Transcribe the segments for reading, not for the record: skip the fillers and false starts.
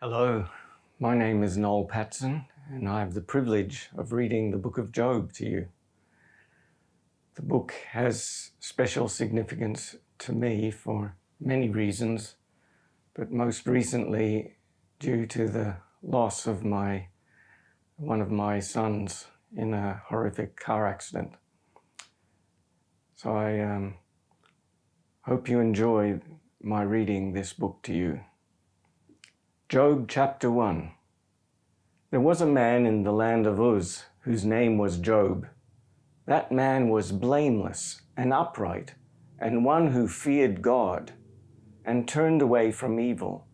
Hello, my name is Noel Patson, and I have the privilege of reading the book of Job to you. The book has special significance to me for many reasons, but most recently due to the loss of one of my sons in a horrific car accident. So I hope you enjoy my reading this book to you. Job chapter 1. There was a man in the land of Uz whose name was Job. That man was blameless and upright, and one who feared God and turned away from evil.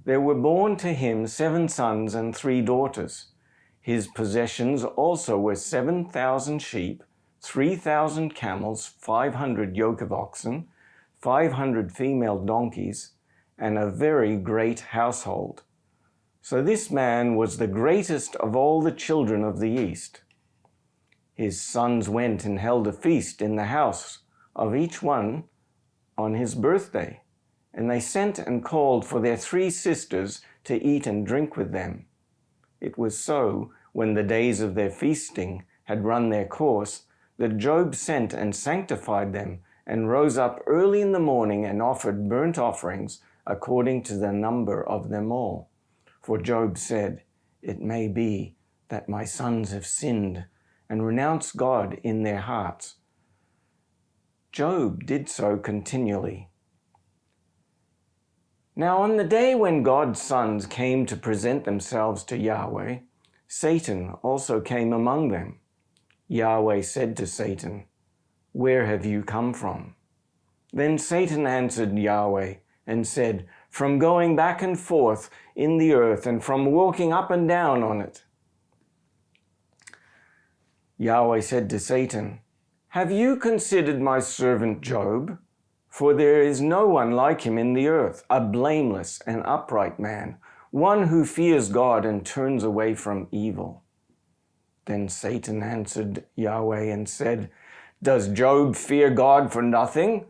There were born to him 7 sons and 3 daughters. His possessions also were 7,000 sheep, 3,000 camels, 500 yoke of oxen, 500 female donkeys, and a very great household. So this man was the greatest of all the children of the East. His sons went and held a feast in the house of each one on his birthday, and they sent and called for their 3 sisters to eat and drink with them. It was so, when the days of their feasting had run their course, that Job sent and sanctified them, and rose up early in the morning and offered burnt offerings according to the number of them all. For Job said, "It may be that my sons have sinned and renounced God in their hearts." Job did so continually. Now on the day when God's sons came to present themselves to Yahweh, Satan also came among them. Yahweh said to Satan, "Where have you come from?" Then Satan answered Yahweh and said, "From going back and forth in the earth and from walking up and down on it." Yahweh said to Satan, "Have you considered my servant Job? For there is no one like him in the earth, a blameless and upright man, one who fears God and turns away from evil." Then Satan answered Yahweh and said, "Does Job fear God for nothing?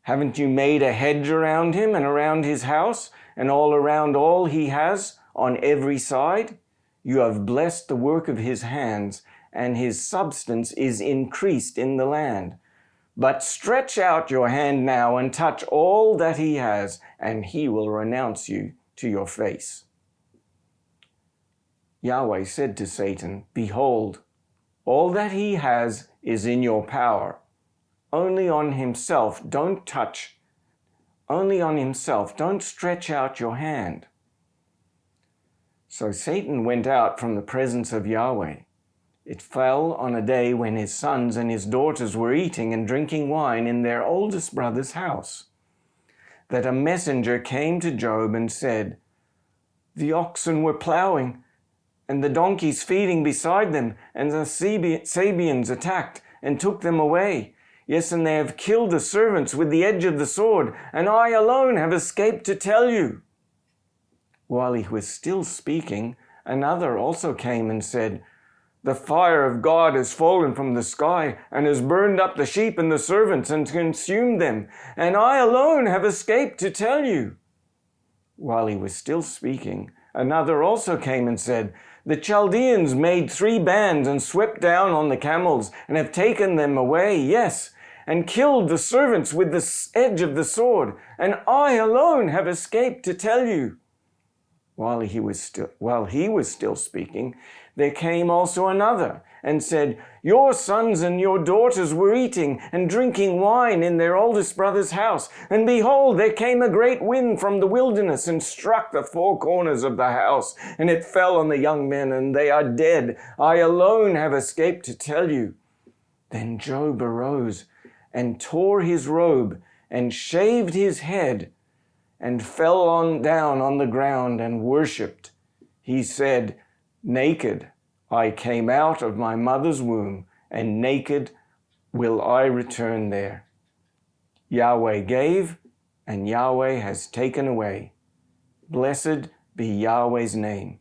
Haven't you made a hedge around him and around his house and all around all he has on every side? You have blessed the work of his hands, and his substance is increased in the land. But stretch out your hand now and touch all that he has, and he will renounce you to your face." Yahweh said to Satan, "Behold, all that he has is in your power. Only on himself don't stretch out your hand." So Satan went out from the presence of Yahweh. It fell on a day when his sons and his daughters were eating and drinking wine in their oldest brother's house, that a messenger came to Job and said, "The oxen were plowing, and the donkeys feeding beside them, and the Sabeans attacked and took them away. Yes, and they have killed the servants with the edge of the sword, and I alone have escaped to tell you." While he was still speaking, another also came and said, "The fire of God has fallen from the sky and has burned up the sheep and the servants and consumed them, and I alone have escaped to tell you." While he was still speaking, another also came and said, "The Chaldeans made 3 bands and swept down on the camels and have taken them away, yes, and killed the servants with the edge of the sword, and I alone have escaped to tell you." While he was still speaking, there came also another and said, "Your sons and your daughters were eating and drinking wine in their oldest brother's house, and behold, there came a great wind from the wilderness and struck the 4 corners of the house, and it fell on the young men, and they are dead. I alone have escaped to tell you." Then Job arose and tore his robe and shaved his head and fell down on the ground and worshipped. He said, "Naked I came out of my mother's womb, and naked will I return there. Yahweh gave, and Yahweh has taken away. Blessed be Yahweh's name."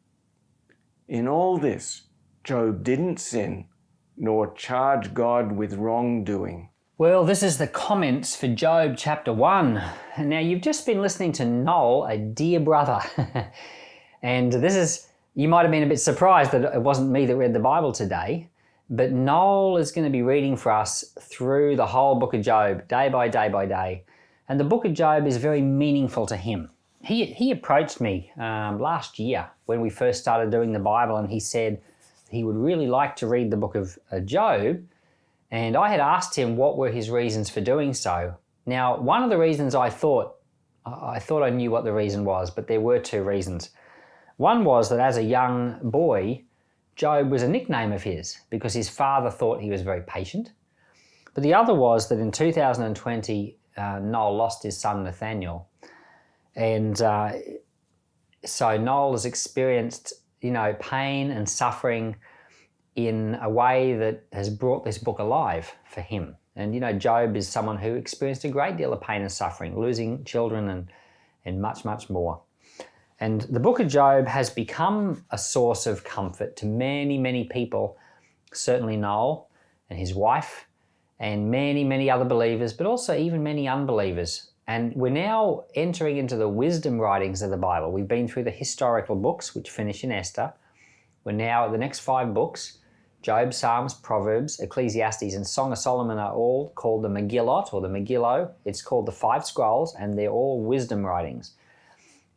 In all this, Job didn't sin, nor charge God with wrongdoing. Well, this is the comments for Job chapter 1. Now, you've just been listening to Noel, a dear brother. And you might have been a bit surprised that it wasn't me that read the Bible today, but Noel is going to be reading for us through the whole book of Job, day by day by day. And the book of Job is very meaningful to him. He approached me last year when we first started doing the Bible, and he said he would really like to read the book of Job. And I had asked him what were his reasons for doing so. Now, one of the reasons I thought I knew what the reason was, but there were two reasons. One was that as a young boy, Job was a nickname of his because his father thought he was very patient. But the other was that in 2020, Noel lost his son Nathaniel. And so Noel has experienced, pain and suffering in a way that has brought this book alive for him. And, Job is someone who experienced a great deal of pain and suffering, losing children and much, much more. And the book of Job has become a source of comfort to many, many people, certainly Noel and his wife, and many, many other believers, but also even many unbelievers. And we're now entering into the wisdom writings of the Bible. We've been through the historical books, which finish in Esther. We're now at the next 5 books. Job, Psalms, Proverbs, Ecclesiastes, and Song of Solomon are all called the Megillot or the Megillo. It's called the 5 Scrolls, and they're all wisdom writings.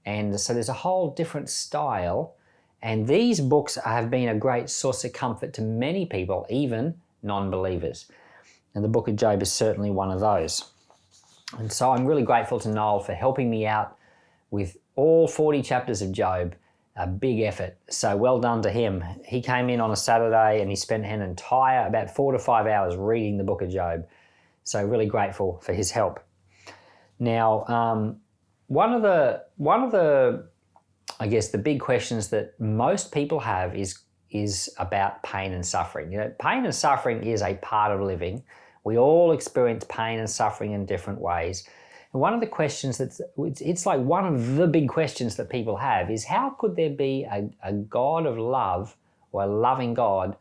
And so there's a whole different style, and these books have been a great source of comfort to many people, even non-believers. And the book of Job is certainly one of those. And so I'm really grateful to Noel for helping me out with all 40 chapters of Job. A big effort. So well done to him. He came in on a Saturday and he spent an entire about 4 to 5 hours reading the book of Job. So really grateful for his help. Now, one of the I guess the big questions that most people have is about pain and suffering. Pain and suffering is a part of living. We all experience pain and suffering in different ways. And one of the questions it's like one of the big questions that people have is, how could there be a God of love or a loving God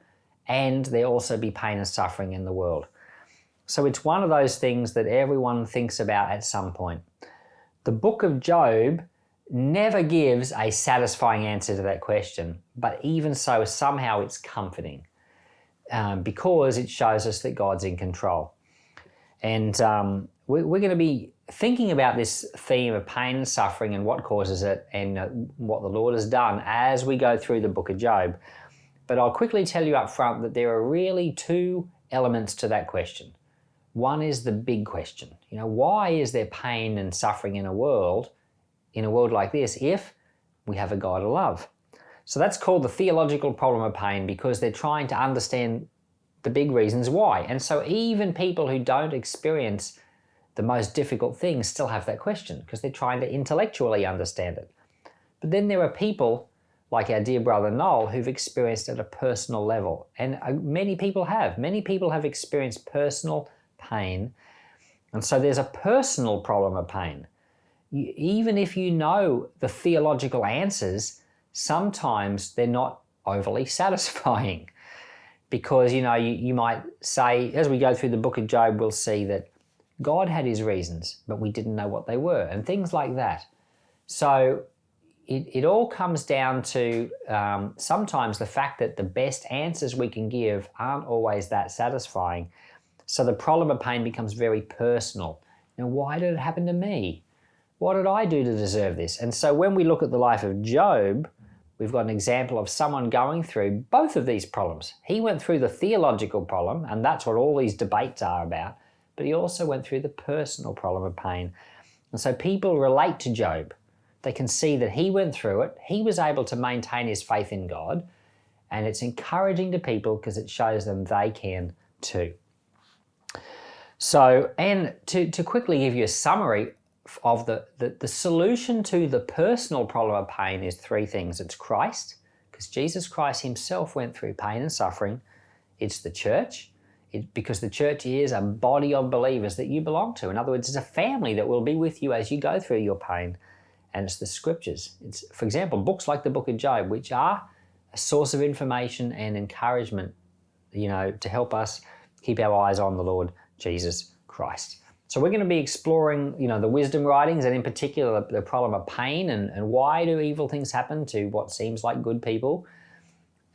and there also be pain and suffering in the world? So it's one of those things that everyone thinks about at some point. The book of Job never gives a satisfying answer to that question, but even so, somehow it's comforting because it shows us that God's in control. And we're going to be thinking about this theme of pain and suffering and what causes it and what the Lord has done as we go through the book of Job. But I'll quickly tell you up front that there are really 2 elements to that question. One is the big question. Why is there pain and suffering in a world like this if we have a God of love? So that's called the theological problem of pain, because they're trying to understand the big reasons why. And so even people who don't experience the most difficult things still have that question because they're trying to intellectually understand it. But then there are people like our dear brother Noel who've experienced it at a personal level. And many people have. Many people have experienced personal pain. And so there's a personal problem of pain. Even if you know the theological answers, sometimes they're not overly satisfying. Because, you might say, as we go through the book of Job, we'll see that God had his reasons, but we didn't know what they were, and things like that. So it all comes down to sometimes the fact that the best answers we can give aren't always that satisfying. So the problem of pain becomes very personal. Why did it happen to me? What did I do to deserve this? And so when we look at the life of Job, we've got an example of someone going through both of these problems. He went through the theological problem, and that's what all these debates are about, but he also went through the personal problem of pain. And so people relate to Job. They can see that he went through it. He was able to maintain his faith in God, and it's encouraging to people because it shows them they can too. So, and to quickly give you a summary of the solution to the personal problem of pain is 3 things. It's Christ, because Jesus Christ himself went through pain and suffering. It's the church, because the church is a body of believers that you belong to. In other words, it's a family that will be with you as you go through your pain. And it's the scriptures. It's, for example, books like the book of Job, which are a source of information and encouragement, to help us keep our eyes on the Lord Jesus Christ. So we're going to be exploring, the wisdom writings, and in particular the problem of pain and why do evil things happen to what seems like good people,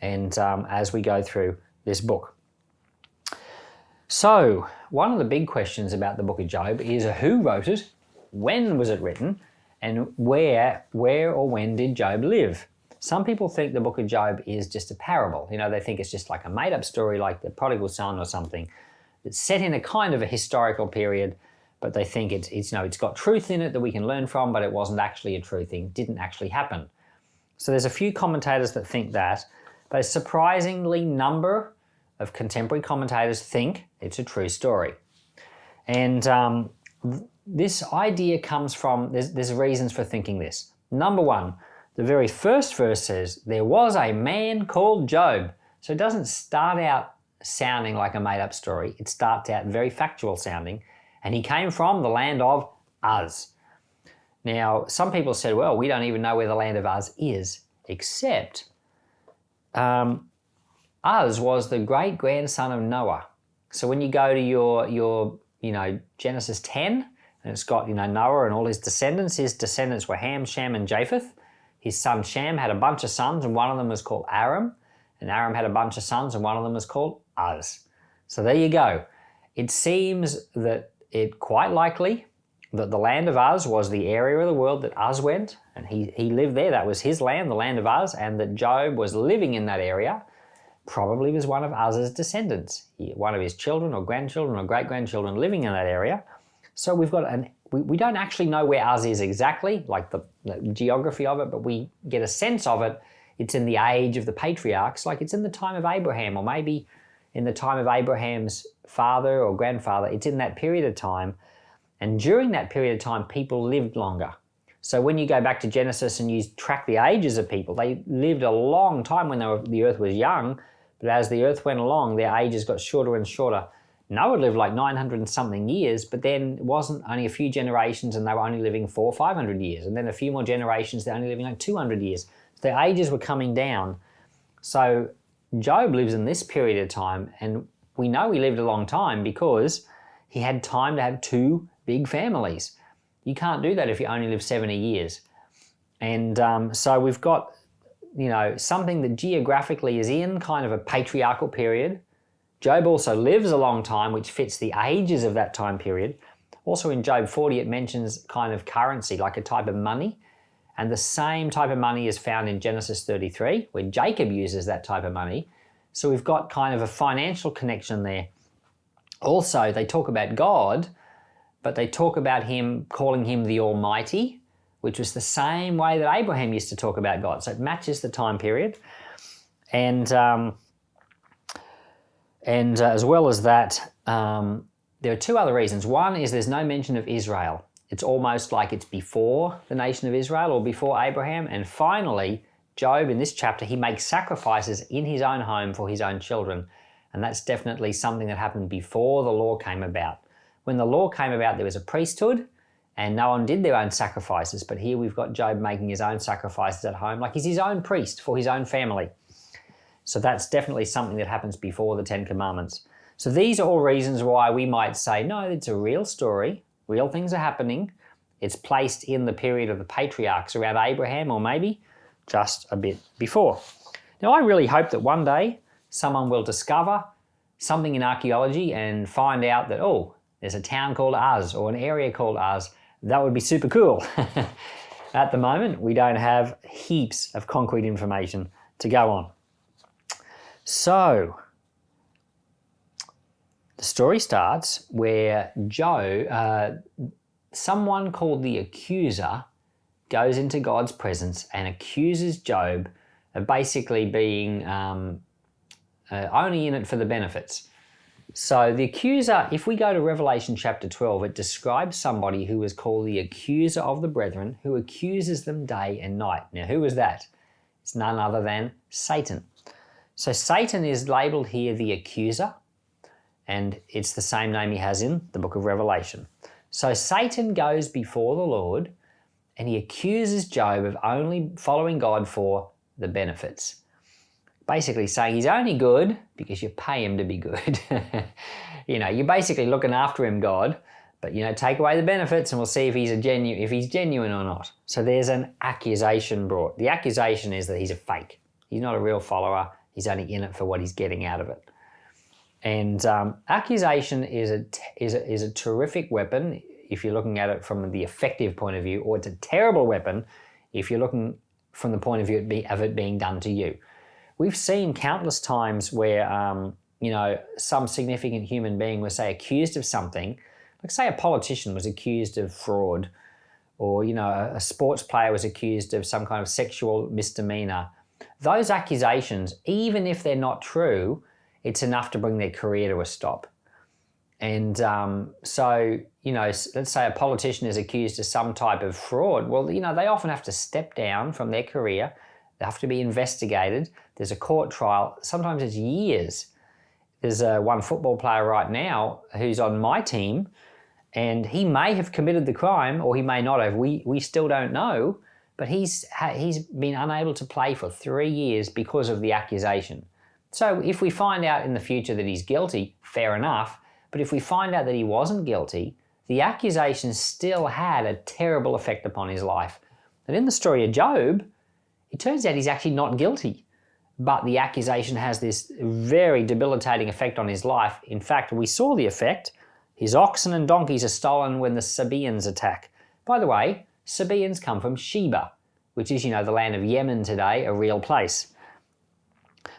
and as we go through this book. So one of the big questions about the book of Job is who wrote it, when was it written, and where or when did Job live? Some people think the book of Job is just a parable. They think it's just like a made-up story like the prodigal son or something. It's set in a kind of a historical period, but they think it's got truth in it that we can learn from, but it wasn't actually a true thing, didn't actually happen. So there's a few commentators that think that, but a surprisingly number of contemporary commentators think it's a true story. And this idea comes from, there's reasons for thinking this. Number one, the very first verse says, there was a man called Job. So it doesn't start out sounding like a made-up story. It starts out very factual sounding. And he came from the land of Uz. Now, some people said, well, we don't even know where the land of Uz is, except Uz was the great-grandson of Noah. So when you go to your Genesis 10, and it's got, Noah and all his descendants were Ham, Shem, and Japheth. His son Shem had a bunch of sons, and one of them was called Aram. And Aram had a bunch of sons, and one of them was called Uz. So there you go. It seems that it quite likely that the land of Uz was the area of the world that Uz went, and he lived there. That was his land, the land of Uz, and that Job was living in that area, probably was one of Uz's descendants, one of his children or grandchildren or great-grandchildren living in that area. So we've got we don't actually know where Uz is exactly, like the geography of it, but we get a sense of it. It's in the age of the patriarchs, like it's in the time of Abraham, or maybe in the time of Abraham's father or grandfather. It's in that period of time. And during that period of time, people lived longer. So when you go back to Genesis and you track the ages of people, they lived a long time when the earth was young, but as the earth went along, their ages got shorter and shorter. Noah lived like 900 and something years, but then it wasn't only a few generations and they were only living 400 or 500 years. And then a few more generations, they're only living like 200 years. So their ages were coming down. So Job lives in this period of time, and we know he lived a long time because he had time to have two big families. You can't do that if you only live 70 years. And so we've got, something that geographically is in kind of a patriarchal period. Job also lives a long time, which fits the ages of that time period. Also in Job 40, it mentions kind of currency, like a type of money. And the same type of money is found in Genesis 33, where Jacob uses that type of money. So we've got kind of a financial connection there. Also, they talk about God, but they talk about him, calling him the Almighty, which was the same way that Abraham used to talk about God. So it matches the time period. And as well as that, there are two other reasons. One is there's no mention of Israel. It's almost like it's before the nation of Israel or before Abraham. And finally, Job, in this chapter, he makes sacrifices in his own home for his own children. And that's definitely something that happened before the law came about. When the law came about, there was a priesthood, and no one did their own sacrifices. But here we've got Job making his own sacrifices at home, like he's his own priest for his own family. So that's definitely something that happens before the Ten Commandments. So these are all reasons why we might say, no, it's a real story. Real things are happening. It's placed in the period of the patriarchs around Abraham, or maybe just a bit before. Now, I really hope that one day someone will discover something in archaeology and find out that, oh, there's a town called Uz or an area called Uz. That would be super cool. At the moment, we don't have heaps of concrete information to go on. So, the story starts where someone called the Accuser goes into God's presence and accuses Job of basically being only in it for the benefits. So the Accuser, if we go to Revelation chapter 12, it describes somebody who is called the Accuser of the brethren, who accuses them day and night. Now, who is that? It's none other than Satan. So Satan is labeled here the Accuser, and it's the same name he has in the book of Revelation. So Satan goes before the Lord and he accuses Job of only following God for the benefits. basically saying he's only good because you pay him to be good. You're basically looking after him, God, but take away the benefits and we'll see if he's genuine or not. So there's an accusation brought. The accusation is that he's a fake. He's not a real follower. He's only in it for what he's getting out of it. And accusation is a terrific weapon if you're looking at it from the effective point of view, or it's a terrible weapon if you're looking from the point of view of it being done to you. We've seen countless times where, some significant human being was, say, accused of something. Like, say, a politician was accused of fraud, or, a sports player was accused of some kind of sexual misdemeanor. Those accusations, even if they're not true, it's enough to bring their career to a stop. And let's say a politician is accused of some type of fraud. Well, they often have to step down from their career. They have to be investigated. There's a court trial. Sometimes it's years. There's one football player right now who's on my team, and he may have committed the crime or he may not have. We still don't know, but he's been unable to play for 3 years because of the accusation. So if we find out in the future that he's guilty, fair enough. But if we find out that he wasn't guilty, the accusation still had a terrible effect upon his life. And in the story of Job, it turns out he's actually not guilty. But the accusation has this very debilitating effect on his life. In fact, we saw the effect. His oxen and donkeys are stolen when the Sabaeans attack. By the way, Sabaeans come from Sheba, which is, the land of Yemen today, a real place.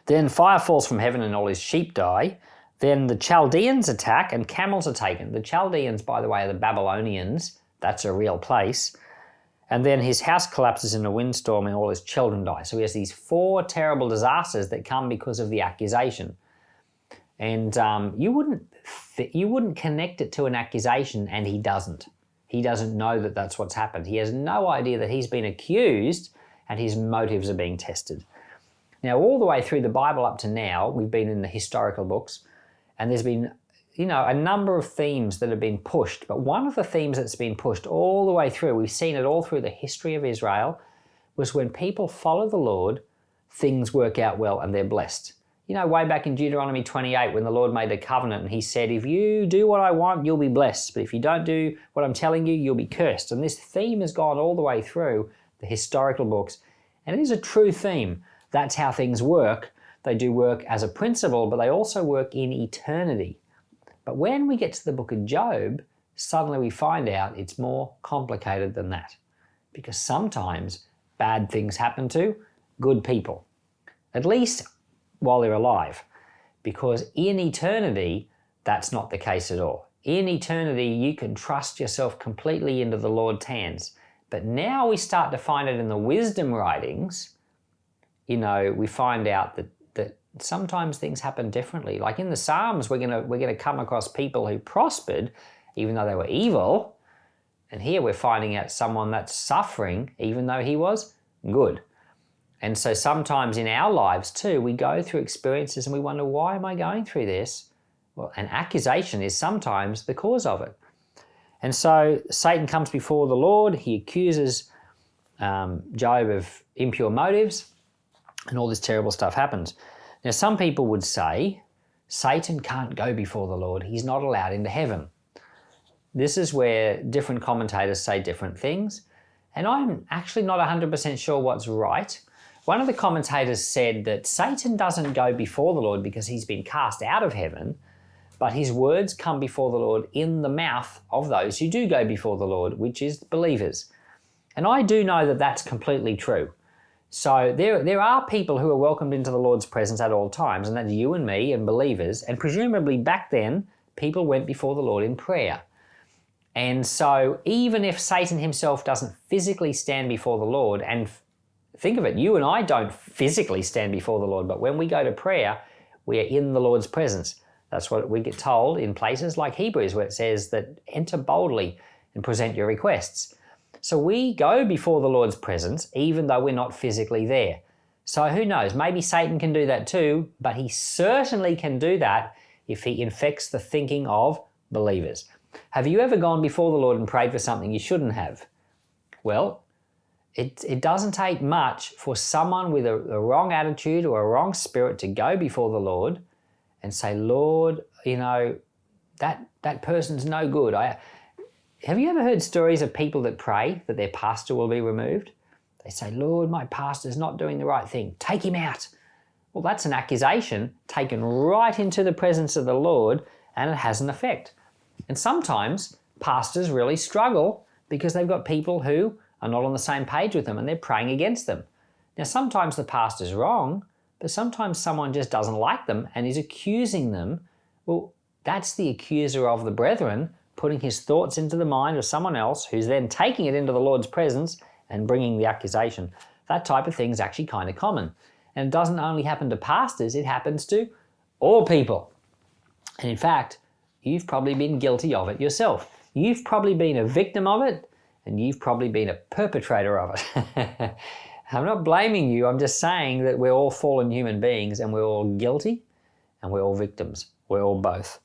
Then fire falls from heaven and all his sheep die. Then the Chaldeans attack and camels are taken. The Chaldeans, by the way, are the Babylonians. That's a real place. And then his house collapses in a windstorm and all his children die. So he has these 4 terrible disasters that come because of the accusation. And you wouldn't connect it to an accusation, and he doesn't. He doesn't know that that's what's happened. He has no idea that he's been accused and his motives are being tested. Now, all the way through the Bible up to now, we've been in the historical books, and there's been, a number of themes that have been pushed. But one of the themes that's been pushed all the way through, we've seen it all through the history of Israel, was when people follow the Lord, things work out well and they're blessed. Way back in Deuteronomy 28, when the Lord made a covenant and he said, if you do what I want, you'll be blessed. But if you don't do what I'm telling you, you'll be cursed. And this theme has gone all the way through the historical books. And it is a true theme. That's how things work. They do work as a principle, but they also work in eternity. But when we get to the book of Job, suddenly we find out it's more complicated than that. Because sometimes bad things happen to good people, at least while they're alive. Because in eternity, that's not the case at all. In eternity, you can trust yourself completely into the Lord's hands. But now we start to find it in the wisdom writings. We find out that sometimes things happen differently. Like in the Psalms, we're gonna come across people who prospered even though they were evil. And here we're finding out someone that's suffering even though he was good. And so sometimes in our lives too, we go through experiences and we wonder, why am I going through this? Well, an accusation is sometimes the cause of it. And so Satan comes before the Lord. He accuses Job of impure motives, and all this terrible stuff happens. Now, some people would say Satan can't go before the Lord. He's not allowed into heaven. This is where different commentators say different things, and I'm actually not 100% sure what's right. One of the commentators said that Satan doesn't go before the Lord because he's been cast out of heaven, but his words come before the Lord in the mouth of those who do go before the Lord, which is believers. And I do know that that's completely true. So there are people who are welcomed into the Lord's presence at all times, and that's you and me and believers. And presumably back then, people went before the Lord in prayer. And so even if Satan himself doesn't physically stand before the Lord, and think of it, you and I don't physically stand before the Lord, but when we go to prayer, we are in the Lord's presence. That's what we get told in places like Hebrews, where it says that enter boldly and present your requests. So we go before the Lord's presence, even though we're not physically there. So who knows, maybe Satan can do that too, but he certainly can do that if he infects the thinking of believers. Have you ever gone before the Lord and prayed for something you shouldn't have? Well, it doesn't take much for someone with a wrong attitude or a wrong spirit to go before the Lord and say, Lord, that person's no good. Have you ever heard stories of people that pray that their pastor will be removed? They say, Lord, my pastor's not doing the right thing. Take him out. Well, that's an accusation taken right into the presence of the Lord, and it has an effect. And sometimes pastors really struggle because they've got people who are not on the same page with them and they're praying against them. Now, sometimes the pastor's wrong, but sometimes someone just doesn't like them and is accusing them. Well, that's the accuser of the brethren, putting his thoughts into the mind of someone else who's then taking it into the Lord's presence and bringing the accusation. That type of thing is actually kind of common. And it doesn't only happen to pastors, it happens to all people. And in fact, you've probably been guilty of it yourself. You've probably been a victim of it, and you've probably been a perpetrator of it. I'm not blaming you, I'm just saying that we're all fallen human beings and we're all guilty and we're all victims. We're all both.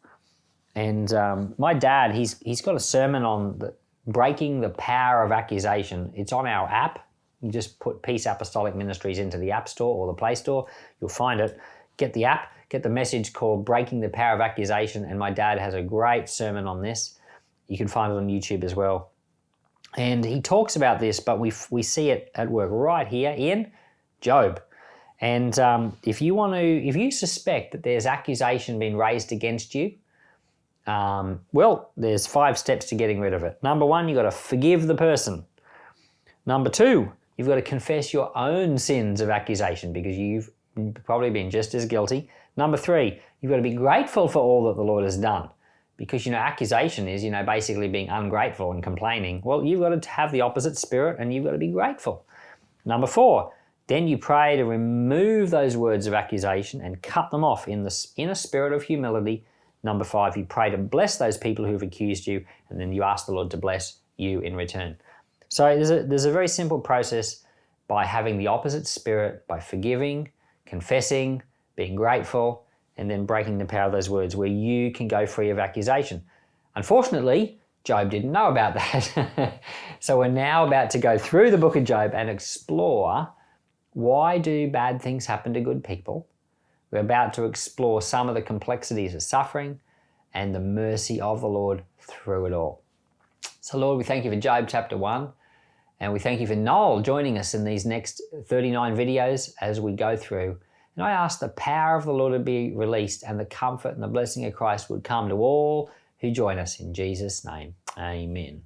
And my dad, he's got a sermon on breaking the power of accusation. It's on our app. You just put Peace Apostolic Ministries into the App Store or the Play Store. You'll find it. Get the app, get the message called Breaking the Power of Accusation, and my dad has a great sermon on this. You can find it on YouTube as well. And he talks about this, but we see it at work right here in Job. And if you suspect that there's accusation being raised against you, well, there's 5 steps to getting rid of it. Number 1, you've got to forgive the person. Number 2, you've got to confess your own sins of accusation because you've probably been just as guilty. Number 3, you've got to be grateful for all that the Lord has done because, accusation is, basically being ungrateful and complaining. Well, you've got to have the opposite spirit and you've got to be grateful. Number 4, then you pray to remove those words of accusation and cut them off in a spirit of humility. Number 5, you pray to bless those people who have accused you, and then you ask the Lord to bless you in return. So there's a very simple process by having the opposite spirit, by forgiving, confessing, being grateful, and then breaking the power of those words where you can go free of accusation. Unfortunately, Job didn't know about that. So we're now about to go through the book of Job and explore why do bad things happen to good people. We're about to explore some of the complexities of suffering and the mercy of the Lord through it all. So Lord, we thank you for Job chapter 1, and we thank you for Noel joining us in these next 39 videos as we go through. And I ask the power of the Lord to be released and the comfort and the blessing of Christ would come to all who join us in Jesus' name. Amen.